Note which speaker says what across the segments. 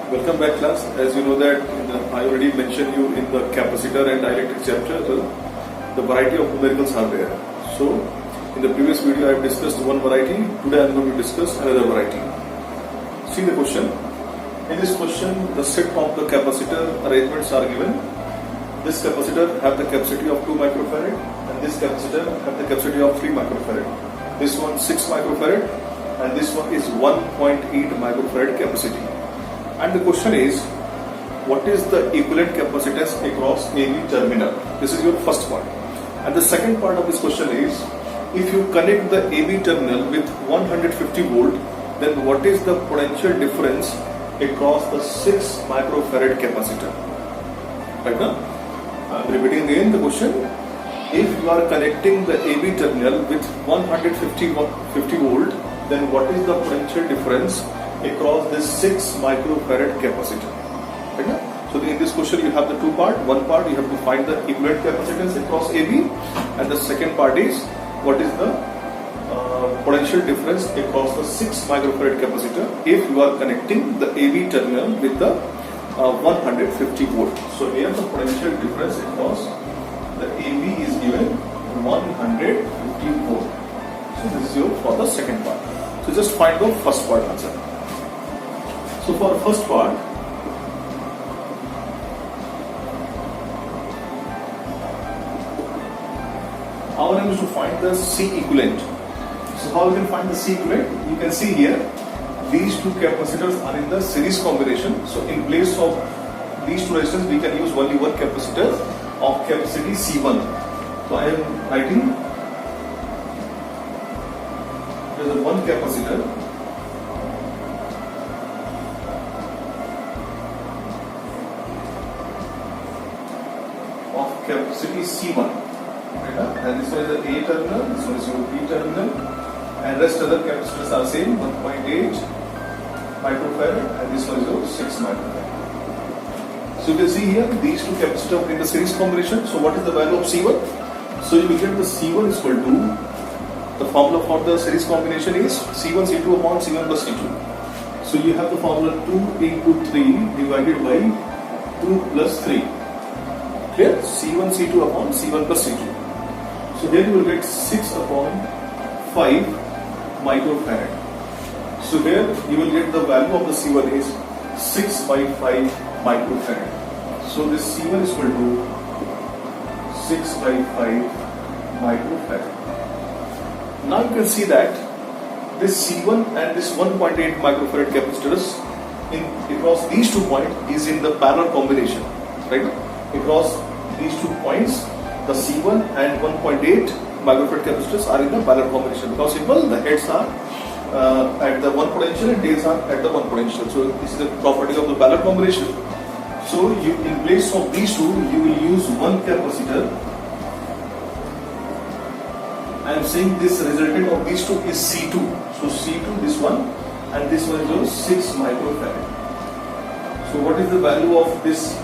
Speaker 1: Welcome back, class. As you know that I already mentioned you in the capacitor and dielectric chapter, the variety of numericals are there. So, in the previous video I have discussed one variety. Today I am going to discuss another variety. See the question. In this question, the set of the capacitor arrangements are given. This capacitor have the capacity of 2 microfarad and this capacitor have the capacity of 3 microfarad. This one 6 microfarad and this one is 1.8 microfarad capacity. And the question is, what is the equivalent capacitance across AB terminal? This is your first part. And the second part of this question is, if you connect the AB terminal with 150 volt, then what is the potential difference across the 6 microfarad capacitor? Right now, I am repeating again the question. If you are connecting the AB terminal with 150 volt, then what is the potential difference across this 6 microfarad capacitor? Right now? So in this question you have the two part. One part you have to find the equivalent capacitance across AB, and the second part is what is the potential difference across the 6 microfarad capacitor if you are connecting the AB terminal with the 150 volt. So here the potential difference across the AB is given 150 volt. So this is your for the second part. So just find the first part answer. So for the first part, our aim is to find the C equivalent. So how we can find the C equivalent? You can see here, these two capacitors are in the series combination. So in place of these two resistors, we can use only one capacitor of capacity C1. So I am writing, there is one capacitor of capacity C1. And this one is the A terminal, this one is your B terminal, and rest other capacitors are same, 1.8 microfarad, and this one is your 6 microfarad. So you can see here these two capacitors in the series combination. So what is the value of C1? So you will get the C1 is equal to, the formula for the series combination is C1 C2 upon C1 plus C2. So you have the formula 2 into 3 divided by 2 plus 3. Clear? C1 C2 upon C1 plus C2. So here you will get 6 upon 5 microfarad. So here you will get the value of the C1 is 6 by 5 microfarad. So this C1 is equal to 6 by 5 microfarad. Now you can see that this C1 and this 1.8 microfarad capacitors across these 2 points is in the parallel combination. Right? Across these 2 points, the C1 and 1.8 microfarad capacitors are in the parallel combination. Because simple, the heads are at the one potential and tails are at the one potential. So this is the property of the parallel combination. So you, in place of these two, you will use one capacitor. I am saying this resultant of these two is C2. So C2, this one, and this one is your 6 microfarad. So what is the value of this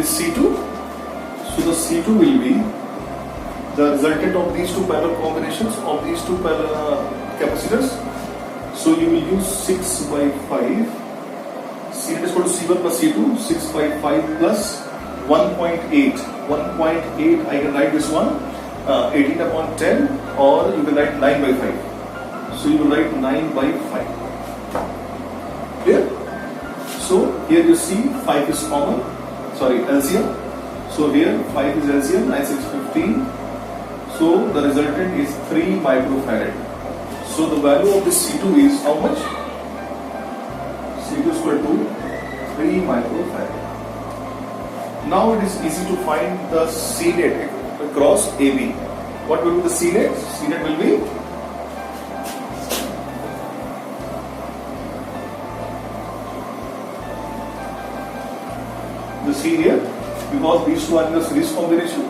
Speaker 1: C2? So the C2 will be the resultant of these two parallel combinations of these two parallel capacitors. So you will use 6 by 5. C2 is equal to C1 plus C2. 6 by 5 plus 1.8. 1.8, I can write this one 18 upon 10, or you can write 9 by 5. So you will write 9 by 5. Clear? So here you see 5 is common. Sorry, LCM. So here 5 is LCM, 9, 6, 15. So the resultant is 3 microfarad. So the value of this C2 is how much? C2 is equal to 3 microfarad. Now it is easy to find the C net across AB. What will be the C net? C net will be the C here, because these two are in the series combination.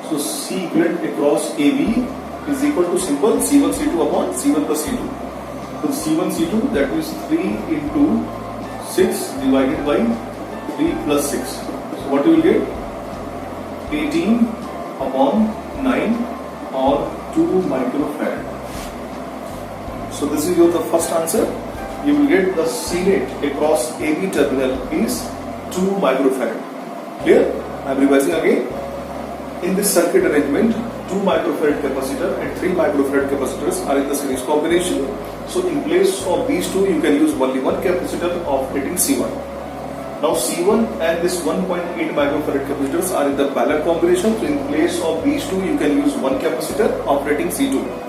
Speaker 1: So C equivalent across AB is equal to simple C1 C2 upon C1 plus C2. So C1 C2, that means 3 into 6 divided by 3 plus 6. So what you will get? 18 upon 9 or 2 microfarad. So this is your the first answer. you will get the C net across AB terminal is 2 microfarad. Clear? I am revising again. In this circuit arrangement, 2 microfarad capacitor and 3 microfarad capacitors are in the series combination. So in place of these two, you can use only one capacitor of rating C1. Now C1 and this 1.8 microfarad capacitors are in the parallel combination. So in place of these two, you can use one capacitor of rating C2.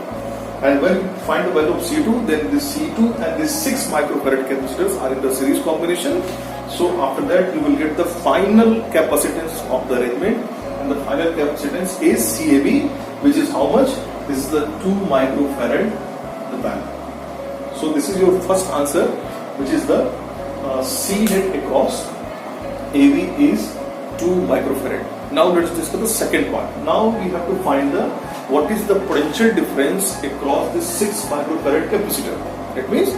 Speaker 1: And when you find the value of C2, then this C2 and this 6 microfarad capacitors are in the series combination. So after that, you will get the final capacitance of the arrangement, and the final capacitance is CAB, which is how much? This is the 2 microfarad, the band. So this is your first answer, which is the C net across AB is 2 microfarad. Now let us discuss the second part. Now we have to find what is the potential difference across this 6 microfarad capacitor. That means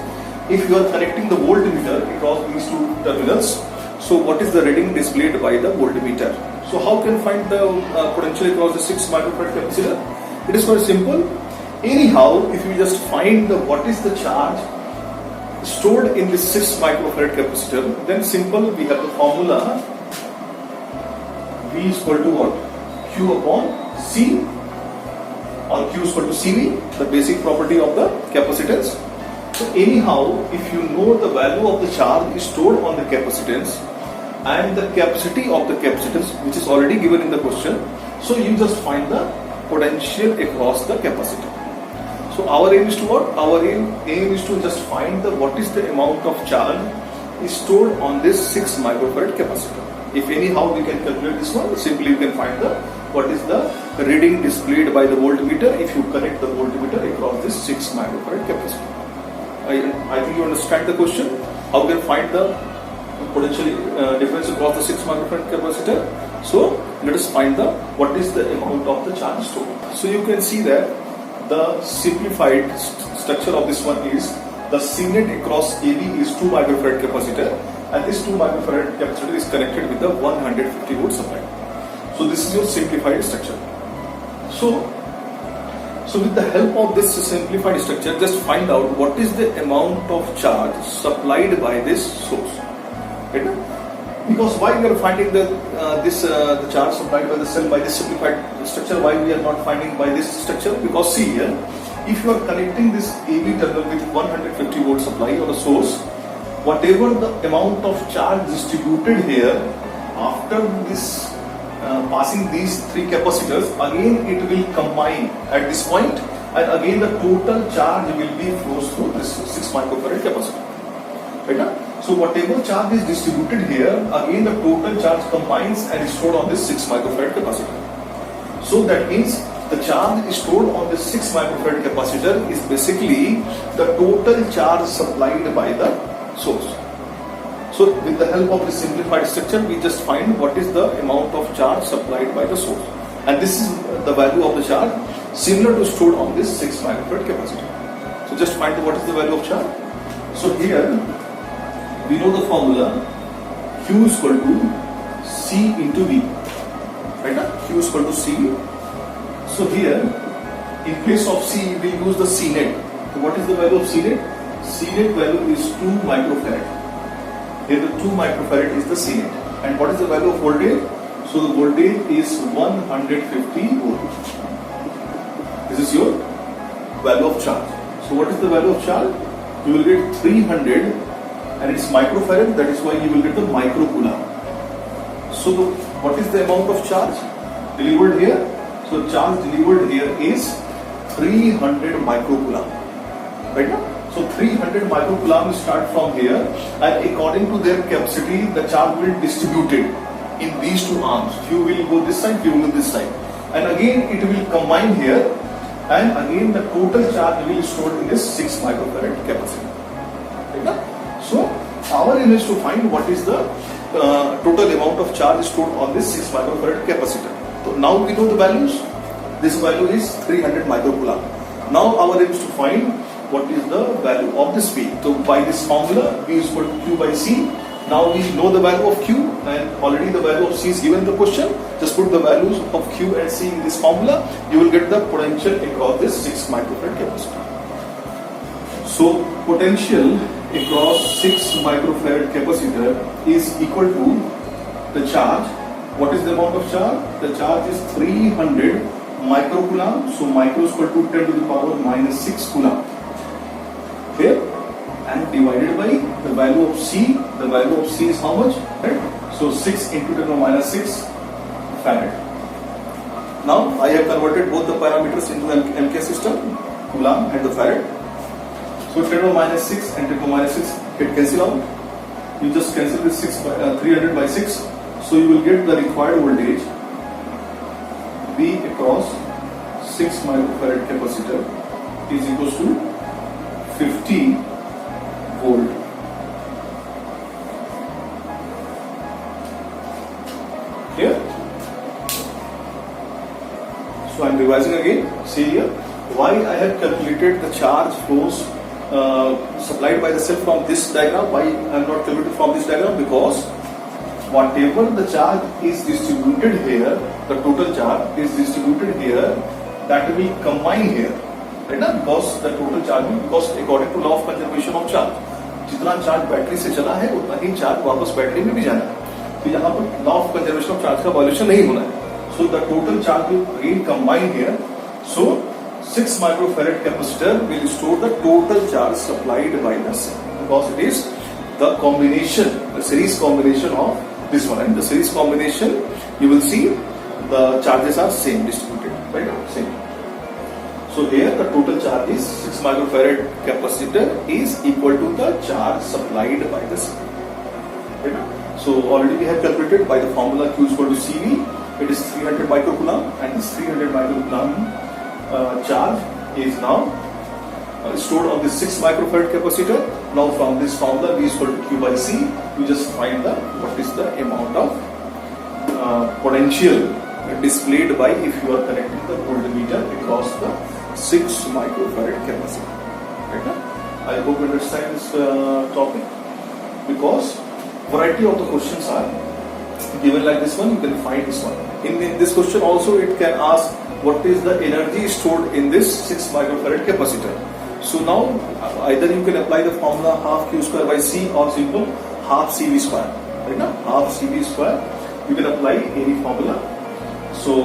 Speaker 1: if you are connecting the voltmeter across these two terminals, so what is the reading displayed by the voltmeter? So how can find the potential across the 6 microfarad capacitor? It is very simple. Anyhow, if you just find what is the charge stored in this 6 microfarad capacitor, then simple, we have the formula V is equal to what? Q upon C, or Q is equal to CV, the basic property of the capacitance. So anyhow, if you know the value of the charge is stored on the capacitance and the capacity of the capacitance, which is already given in the question, so you just find the potential across the capacitor. So our aim is to what? Our aim is to just find what is the amount of charge is stored on this 6 microfarad capacitor. If anyhow we can calculate this one, simply you can find what is the reading displayed by the voltmeter if you connect the voltmeter across this 6 microfarad capacitor. I think you understand the question. How we can find the potential difference across the 6 microfarad capacitor? So let us find what is the amount of the charge stored. So you can see that the simplified structure of this one is the C net across AB is 2 microfarad capacitor, and this 2 microfarad capacitor is connected with the 150 volt supply. So this is your simplified structure. So with the help of this simplified structure, just find out what is the amount of charge supplied by this source. Right? Because why we are finding the charge supplied by the cell by this simplified structure? Why we are not finding by this structure? Because see here, if you are connecting this AB terminal with 150 volt supply or a source, whatever the amount of charge distributed here after this passing these 3 capacitors, again it will combine at this point, and again the total charge will be flows through this 6 microfarad capacitor. Right? So whatever charge is distributed here, again the total charge combines and is stored on this 6 microfarad capacitor. So that means the charge stored on the 6 microfarad capacitor is basically the total charge supplied by the source. So with the help of the simplified structure, we just find what is the amount of charge supplied by the source, and this is the value of the charge similar to stored on this 6 microfarad capacitor. So just find what is the value of charge. So here we know the formula Q is equal to C into V. Right? Q is equal to C. So here in place of C we use the C net. So what is the value of C net? C net value is 2 microfarad. Here the 2 microfarad is the C net. And what is the value of voltage? So the voltage is 150 volt. This is your value of charge. So what is the value of charge? You will get 300, and it's microfarad, that is why you will get the microcoulomb. So what is the amount of charge delivered here? So charge delivered here is 300 microcoulomb. Right now? So 300 microcoulomb start from here, and according to their capacity, the charge will be distributed in these two arms. Few will go this side, few will go this side. And again it will combine here, and again the total charge will be stored in this 6 microfarad capacitor. Right? So our aim is to find what is the total amount of charge stored on this 6 microfarad capacitor. So now we know the values. This value is 300 microcoulomb. Now our aim is to find what is the value of this V. So by this formula, V is equal to Q by C. Now we know the value of Q, and already the value of C is given in the question. Just put the values of Q and C in this formula. You will get the potential across this 6 microfarad capacitor. So potential across 6 microfarad capacitor is equal to the charge. What is the amount of charge? The charge is 300 microcoulomb. So micro is equal to 10 to the power minus 6 coulomb. Okay? And divided by the value of C. The value of C is how much? Right? So 6 into 10 to the minus 6 farad. Now I have converted both the parameters into MK system, coulomb and the farad. So 10 to the minus 6 and 10 to the minus 6 get cancel out. You just cancel this 300 by 6. So you will get the required voltage V across 6 microfarad capacitor is equals to 50 volt. Clear? So I am revising again. See here, why I have calculated the charge flows supplied by the cell from this diagram. Why I am not calculated from this diagram? Because whatever the charge is distributed here, the total charge is distributed here, that will combine here, right ना? Because the total charge will, because according to law of conservation of charge, जितना charge battery से चला है उतना ही charge वापस battery में भी जाना है. तो यहाँ पर law of conservation of charge का वायोलेशन नहीं होना है. So the total charge will again combine here. So 6 microfarad capacitor will store the total charge supplied by the cell, because it is the combination, the series combination of this one. And the series combination, you will see the charges are same distributed, right? Same. So here the total charge is 6 microfarad capacitor is equal to the charge supplied by the cell. Right? So already we have calculated by the formula Q is equal to CV. It is 300 microcoulomb, and this 300 microcoulomb charge is now stored on this 6 microfarad capacitor. Now from this formula V is equal to Q by C, you just find the what is the amount of potential displayed by if you are connecting the voltmeter across the 6 microfarad capacitor. Right? I hope you understand this topic, because variety of the questions are given like this one. You can find this one. In this question also it can ask what is the energy stored in this 6 microfarad capacitor. So now either you can apply the formula half Q square by C or simple half CV square. Right now half CV square, you can apply any formula. So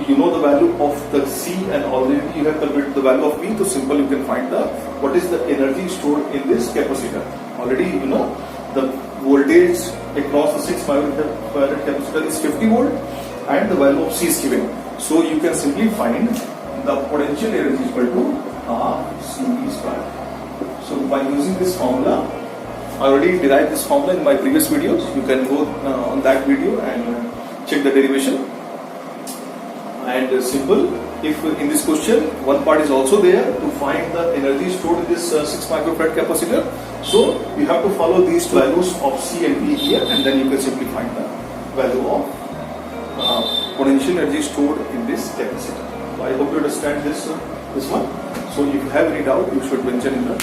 Speaker 1: you know the value of the C and already you have calculated the value of V. So simple you can find the what is the energy stored in this capacitor. Already you know the voltage across the 6 microfarad capacitor is 50 volt and the value of C is given. So you can simply find the potential energy is equal to half CV square. So by using this formula, I already derived this formula in my previous videos. You can go on that video and check the derivation. And simple, if in this question one part is also there to find the energy stored in this 6 microfarad capacitor. So you have to follow these two values of C and V here, and then you can simply find the value of potential energy stored in this capacitor. So I hope you understand this one. So if you have any doubt, you should mention in the